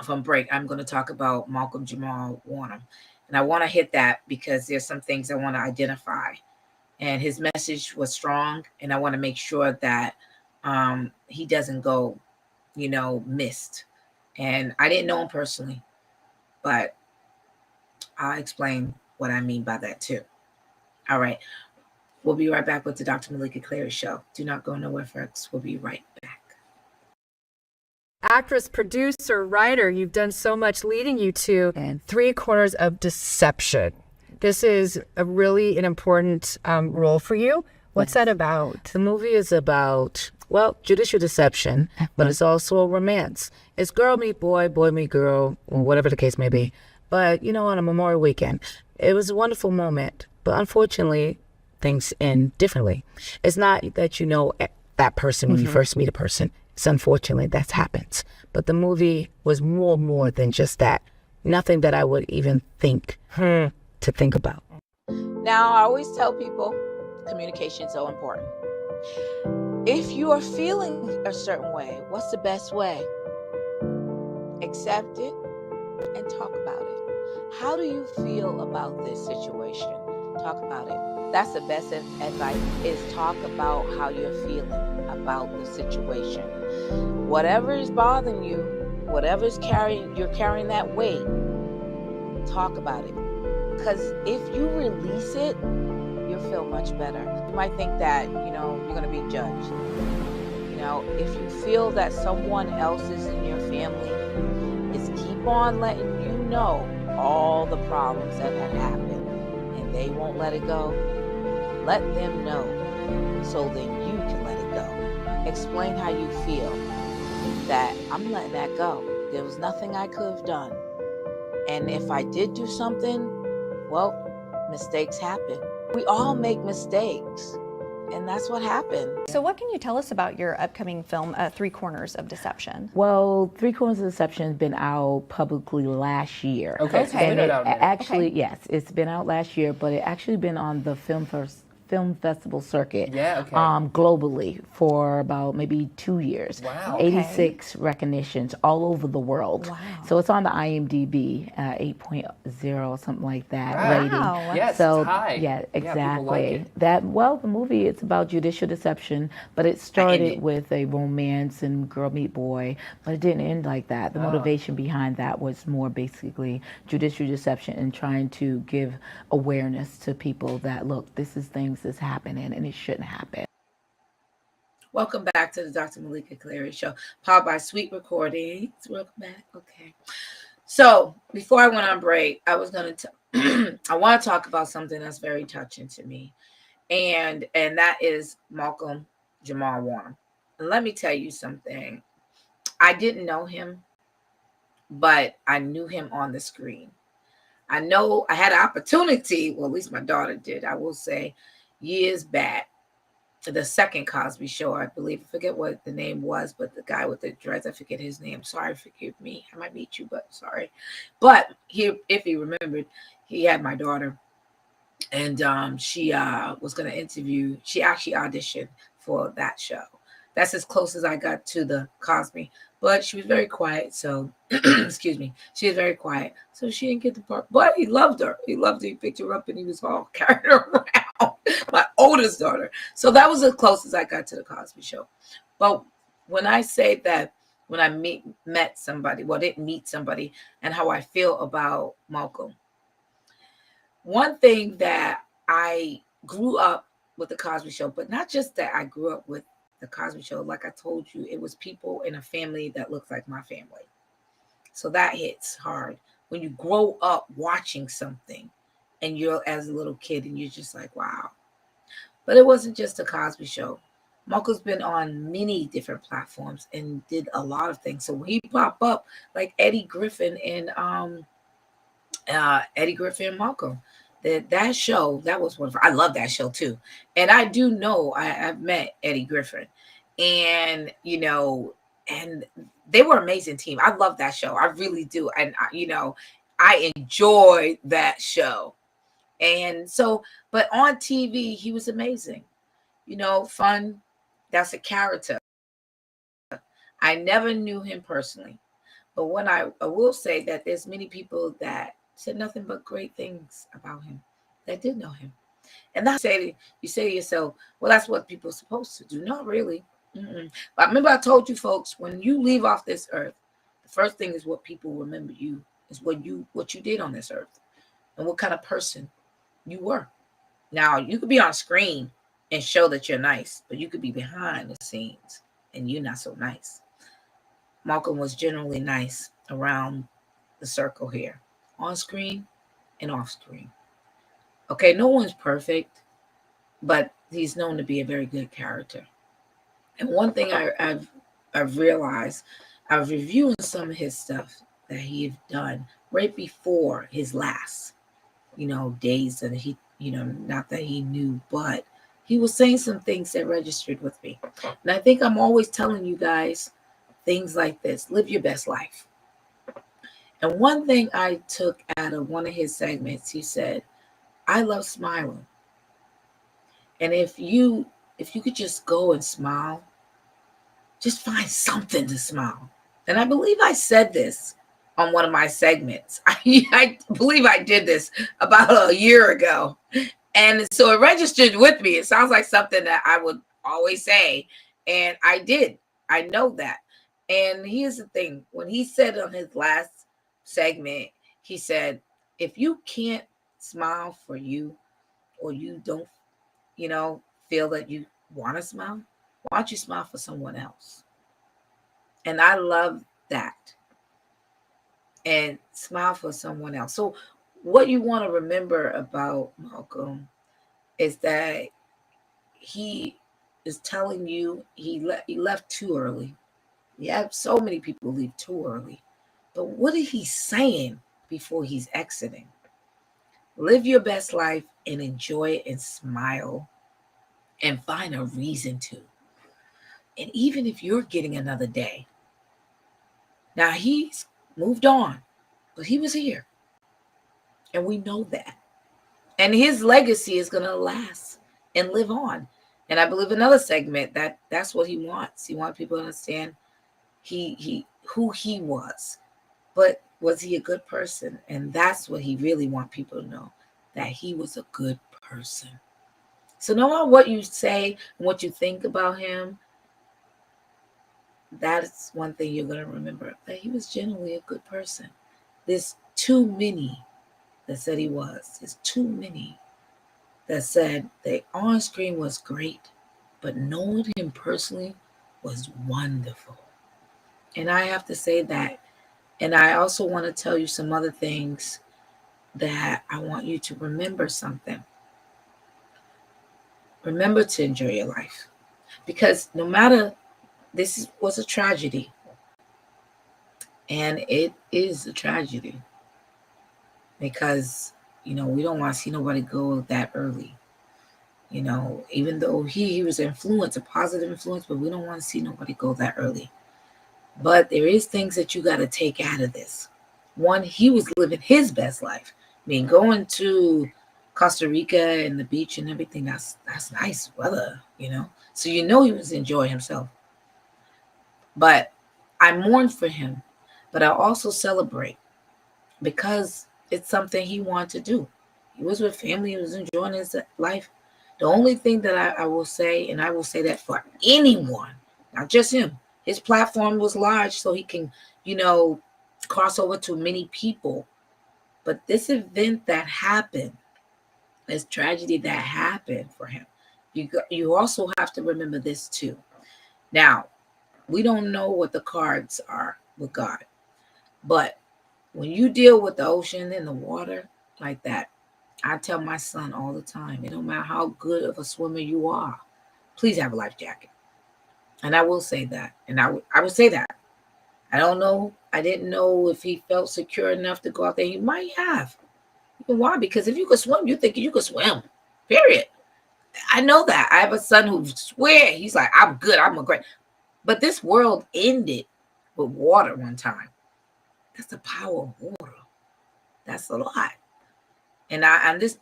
from break, I'm going to talk about Malcolm Jamal Warner, and I want to hit that because there's some things I want to identify, and his message was strong, and I want to make sure that he doesn't go, missed. And I didn't know him personally, but I'll explain what I mean by that too. All right. We'll be right back with the Dr. Meleeka Clary Show. Do not go nowhere, folks. We'll be right back. Actress, producer, writer, you've done so much leading you to and 3 Corners of Deception. This is an important role for you. What's that about? The movie is about, judicial deception, but it's also a romance. It's girl meet boy, boy meet girl, or whatever the case may be. But, on a Memorial weekend, it was a wonderful moment. But unfortunately, things end differently. It's not that you know that person when you first meet a person. It's unfortunately that happens. But the movie was more than just that. Nothing that I would even think to think about. Now, I always tell people communication is so important. If you are feeling a certain way, what's the best way? Accept it and talk about it. How do you feel about this situation? Talk about it. That's the best advice, is talk about how you're feeling about the situation. Whatever is bothering you, whatever's you're carrying that weight, talk about it. Because if you release it, you'll feel much better. You might think that, you're going to be judged. If you feel that someone else is in your family, is keep on letting you know all the problems that have happened, and they won't let it go. Let them know so that you can let it go. Explain how you feel, that I'm letting that go. There was nothing I could have done. And if I did do something, mistakes happen. We all make mistakes, and that's what happened. So what can you tell us about your upcoming film, 3 Corners of Deception? Well, 3 Corners of Deception has been out publicly last year. Okay. So it's been out now. Actually, yes, it's been out last year, but it actually been on the film festival circuit globally for about maybe 2 years. Wow. 86 recognitions all over the world. Wow. So it's on the IMDb 8.0, something like that rating. Yes, so it's high. Yeah, exactly. Like it. The movie, it's about judicial deception, but it started with a romance and girl meet boy, but it didn't end like that. The motivation behind that was more basically judicial deception and trying to give awareness to people that, look, this is things that's happening and it shouldn't happen. Welcome back to the Dr. Meleeka Clary Show, powered by Sweet Recordings. Welcome back. Okay. So before I went on break, I was going to I want to talk about something that's very touching to me, and that is Malcolm Jamal Warner. And let me tell you something. I didn't know him, but I knew him on the screen. I know I had an opportunity, well, at least my daughter did, I will say, years back, the second Cosby Show, I believe. I forget what the name was, but the guy with the dreads, I forget his name. Sorry, forgive me. I might meet you, but sorry. But if he remembered, he had my daughter. and she was going to interview. She actually auditioned for that show. That's as close as I got to the Cosby, but she was very quiet. So, excuse me, she was very quiet, so she didn't get the part. But he loved her. He loved her. He picked her up, and he was all carrying her around. My oldest daughter. So that was as close as I got to the Cosby Show. But when I say that, when I met somebody, well, didn't meet somebody, and how I feel about Malcolm. One thing that I grew up with the Cosby Show, but not just that I grew up with the Cosby Show. Like I told you, it was people in a family that looks like my family. So that hits hard when you grow up watching something and you're as a little kid and you're just like, wow. But it wasn't just the Cosby Show. Malcolm's been on many different platforms and did a lot of things. So when he popped up, like Eddie Griffin and Malcolm, that show, that was wonderful. I love that show too. And I do know I've met Eddie Griffin, and and they were an amazing team. I love that show. I really do. And I enjoyed that show. And so, but on TV, he was amazing. Fun. That's a character. I never knew him personally. But when I will say that there's many people that said nothing but great things about him that did know him. And that's you say to yourself, well, that's what people are supposed to do. Not really. But remember, I told you folks, when you leave off this earth, the first thing is what people remember you is what you did on this earth and what kind of person you were. Now, you could be on screen and show that you're nice, but you could be behind the scenes and you're not so nice. Malcolm was generally nice around the circle here, on screen and off screen. Okay, no one's perfect, but he's known to be a very good character. And one thing I've realized, I was reviewing some of his stuff that he had done right before his last, days that he, not that he knew, but he was saying some things that registered with me. And I think I'm always telling you guys things like this: live your best life. And one thing I took out of one of his segments, he said, I love smiling. And if you could just go and smile, just find something to smile. And I believe I said this on one of my segments. I believe I did this about a year ago. And so it registered with me. It sounds like something that I would always say. And I did. I know that. And here's the thing. When he said on his last segment, he said, if you can't smile for you, or you don't, feel that you want to smile, why don't you smile for someone else? And I love that. And smile for someone else. So what you want to remember about Malcolm is that he is telling you he left too early. Yeah, so many people leave too early. But what is he saying before he's exiting? Live your best life and enjoy it and smile and find a reason to. And even if you're getting another day. Now he's moved on, but he was here. And we know that. And his legacy is going to last and live on. And I believe another segment that's what he wants. He wants people to understand who he was. But was he a good person? And that's what he really wants people to know, that he was a good person. So no matter what you say and what you think about him, that's one thing you're going to remember, that he was genuinely a good person. There's too many that said he was. There's too many that said the on screen was great, but knowing him personally was wonderful. And I have to say that. And I also want to tell you some other things that I want you to remember something. Remember to enjoy your life. Because no matter, was a tragedy. And it is a tragedy. Because, we don't want to see nobody go that early. Even though he was a positive influence, but we don't want to see nobody go that early. But there is things that you got to take out of this. One, he was living his best life. I mean, going to Costa Rica and the beach and everything. That's nice weather, So he was enjoying himself. But I mourn for him, but I also celebrate because it's something he wanted to do. He was with family, he was enjoying his life. The only thing that I will say, and I will say that for anyone, not just him, his platform was large so he can, cross over to many people. But this event that happened, this tragedy that happened for him, you also have to remember this too. Now, we don't know what the cards are with God, but when you deal with the ocean and the water like that, I tell my son all the time, it don't matter how good of a swimmer you are, please have a life jacket. And I will say that. And I would say that. I don't know. I didn't know if he felt secure enough to go out there. He might have. Why? Because if you could swim, you think you could swim. Period. I know that. I have a son who swear he's like, I'm good. I'm a great. But this world ended with water one time. That's the power of water. That's a lot. And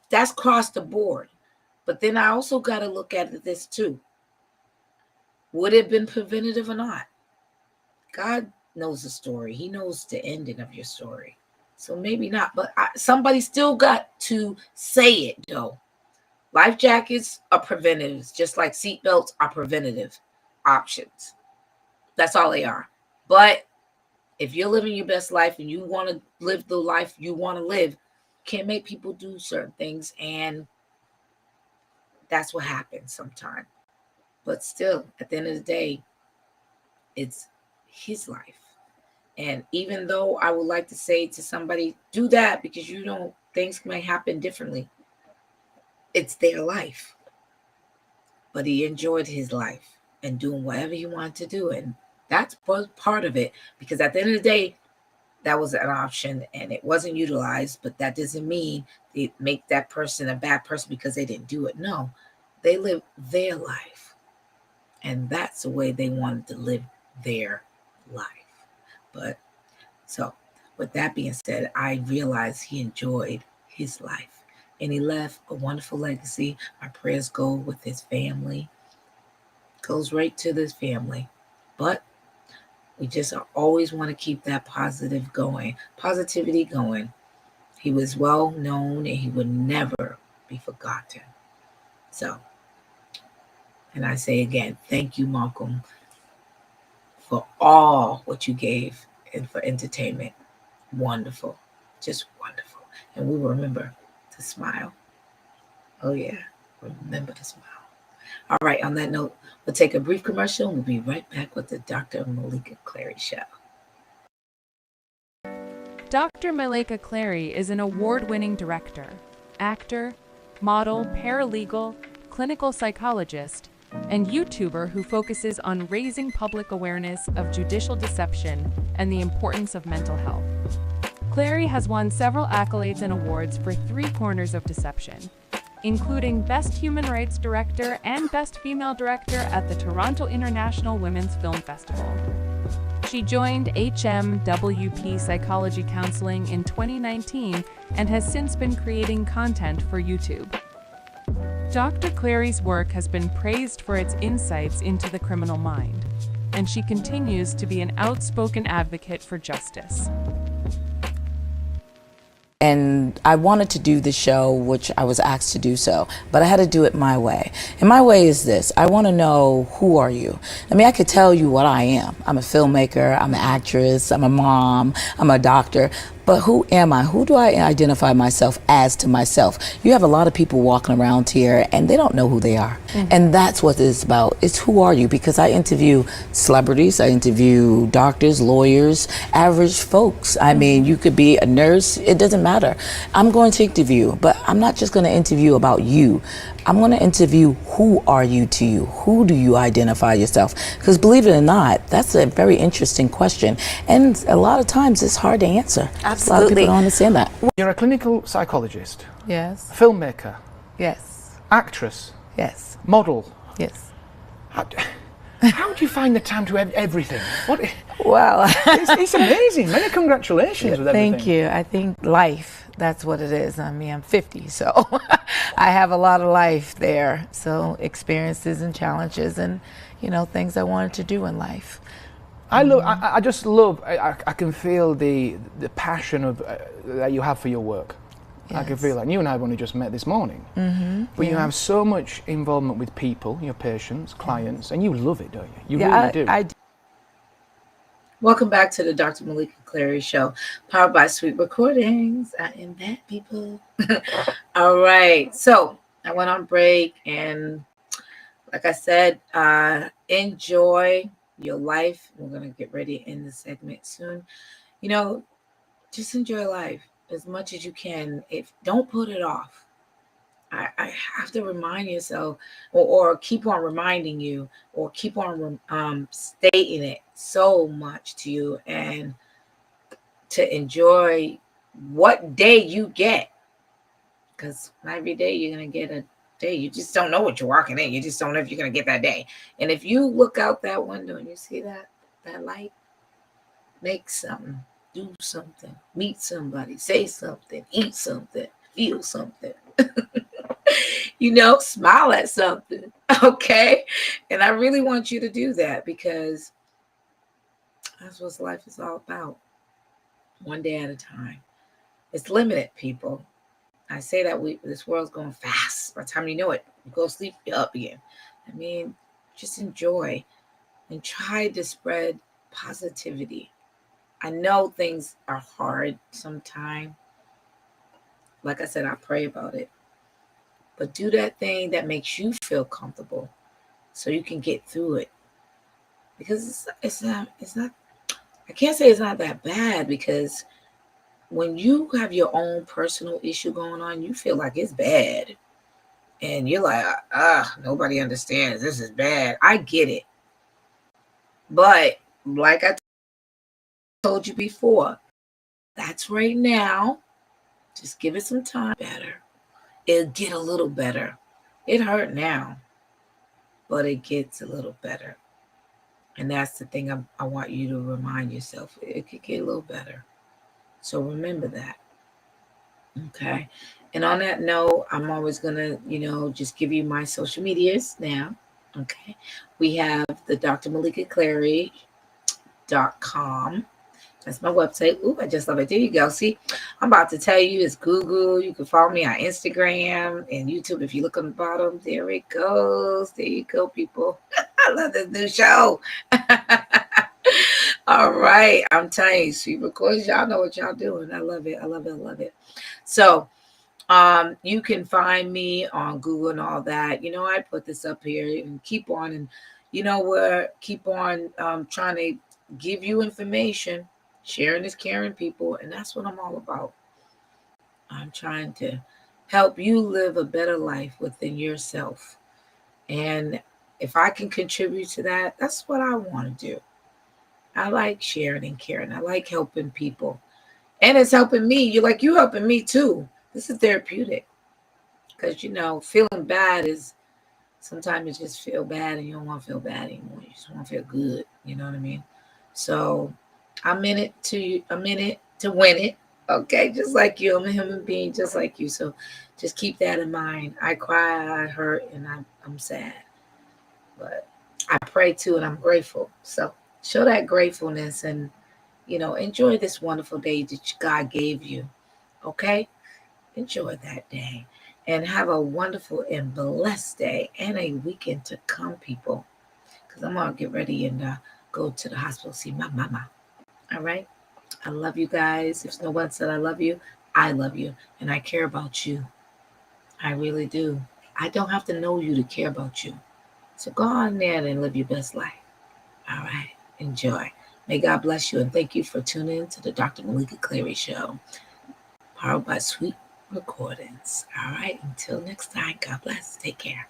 that's across the board. But then I also got to look at this too. Would it have been preventative or not? God knows the story. He knows the ending of your story. So maybe not. But somebody still got to say it though. Life jackets are preventatives, just like seatbelts are preventative options. That's all they are. But if you're living your best life and you want to live the life you want to live, can't make people do certain things. And that's what happens sometimes. But still, at the end of the day, it's his life. And even though I would like to say to somebody, do that because things may happen differently. It's their life. But he enjoyed his life and doing whatever he wanted to do. And that's part of it. Because at the end of the day, that was an option and it wasn't utilized. But that doesn't mean they make that person a bad person because they didn't do it. No, they live their life. And that's the way they wanted to live their life. But so with that being said, I realized he enjoyed his life and he left a wonderful legacy. My prayers go with his family, goes right to this family. But we just always want to keep that positivity going. He was well known and he would never be forgotten. So, and I say again, thank you, Malcolm, for all what you gave and for entertainment. Wonderful. Just wonderful. And we will remember to smile. Oh, yeah. Remember to smile. All right. On that note, we'll take a brief commercial and we'll be right back with the Dr. Meleeka Clary Show. Dr. Meleeka Clary is an award-winning director, actor, model, paralegal, clinical psychologist, and YouTuber who focuses on raising public awareness of judicial deception and the importance of mental health. Clary has won several accolades and awards for 3 Corners of Deception, including Best Human Rights Director and Best Female Director at the Toronto International Women's Film Festival. She joined HMWP Psychology Counseling in 2019 and has since been creating content for YouTube. Dr. Clary's work has been praised for its insights into the criminal mind, and she continues to be an outspoken advocate for justice. And I wanted to do the show, which I was asked to do so, but I had to do it my way. And my way is this. I want to know, who are you? I mean, I could tell you what I am. I'm a filmmaker, I'm an actress, I'm a mom, I'm a doctor. But who am I? Who do I identify myself as to myself? You have a lot of people walking around here and they don't know who they are. Mm-hmm. And that's what it's about. It's who are you? Because I interview celebrities, I interview doctors, lawyers, average folks. I mean, you could be a nurse, it doesn't matter. I'm going to interview, but I'm not just going to interview about you. I'm going to interview, who are you to you? Who do you identify yourself? Because believe it or not, that's a very interesting question. And a lot of times it's hard to answer. Absolutely. A lot of people don't understand that. You're a clinical psychologist. Yes. Filmmaker. Yes. Actress. Yes. Model. Yes. How do you find the time to have everything? What? Well, it's amazing. Many congratulations with everything. Thank you. I think life, that's what it is. I mean, I'm 50, so I have a lot of life there. So experiences and challenges and, things I wanted to do in life. I just love, I can feel the passion of that you have for your work. Yes. I can feel that. You and I have only just met this morning. But you have so much involvement with people, your patients, clients, and you love it, don't you? You really do. I do. Welcome back to the Dr. Meleeka Clary Show, powered by Sweet Recordings. I am that, people. All right. So I went on break, and like I said, enjoy your life. We're going to get ready in the segment soon. Just enjoy life as much as you can. Don't put it off. I have to remind yourself or keep on reminding you or keep on stating it so much to you and to enjoy what day you get. Because every day you're going to get a day. You just don't know what you're walking in. You just don't know if you're going to get that day. And if you look out that window and you see that light, make something, do something, meet somebody, say something, eat something, feel something. Smile at something, okay? And I really want you to do that because that's what life is all about. One day at a time. It's limited, people. I say that this world's going fast. By the time you know it, you go to sleep, you're up again. I mean, just enjoy and try to spread positivity. I know things are hard sometimes. Like I said, I pray about it. But do that thing that makes you feel comfortable so you can get through it. Because it's not, I can't say it's not that bad, because when you have your own personal issue going on, you feel like it's bad. And you're like, nobody understands. This is bad. I get it. But like I told you before, that's right now. Just give it some time. Better. It'll get a little better. It hurt now, but it gets a little better. And that's the thing I want you to remind yourself. It could get a little better. So remember that. Okay. And on that note, I'm always going to, just give you my social medias now. Okay. We have the drmeleekaclary.com. That's my website. Ooh, I just love it. There you go. See, I'm about to tell you, it's Google. You can follow me on Instagram and YouTube. If you look on the bottom, there it goes. There you go, people. I love this new show. All right. I'm telling you, Sweet Recordings, y'all know what y'all doing. I love it. I love it. I love it. So, you can find me on Google and all that. I put this up here and keep on, and keep on trying to give you information. Sharing is caring, people, and that's what I'm all about. I'm trying to help you live a better life within yourself. And if I can contribute to that, that's what I want to do. I like sharing and caring. I like helping people. And it's helping me. You helping me too. This is therapeutic. Because, feeling bad is, sometimes you just feel bad and you don't want to feel bad anymore. You just want to feel good. You know what I mean? So I'm in it to win it. Okay, just like you. I'm a human being just like you. So just keep that in mind. I cry, I hurt, and I'm sad. But I pray too, and I'm grateful. So show that gratefulness and, enjoy this wonderful day that God gave you. Okay? Enjoy that day. And have a wonderful and blessed day and a weekend to come, people. Because I'm going to get ready and go to the hospital to see my mama. All right? I love you guys. If no one said I love you, and I care about you. I really do. I don't have to know you to care about you. So go on there and live your best life. All right. Enjoy. May God bless you, and thank you for tuning in to the Dr. Meleeka Clary Show, powered by Sweet Recordings. All right. Until next time, God bless. Take care.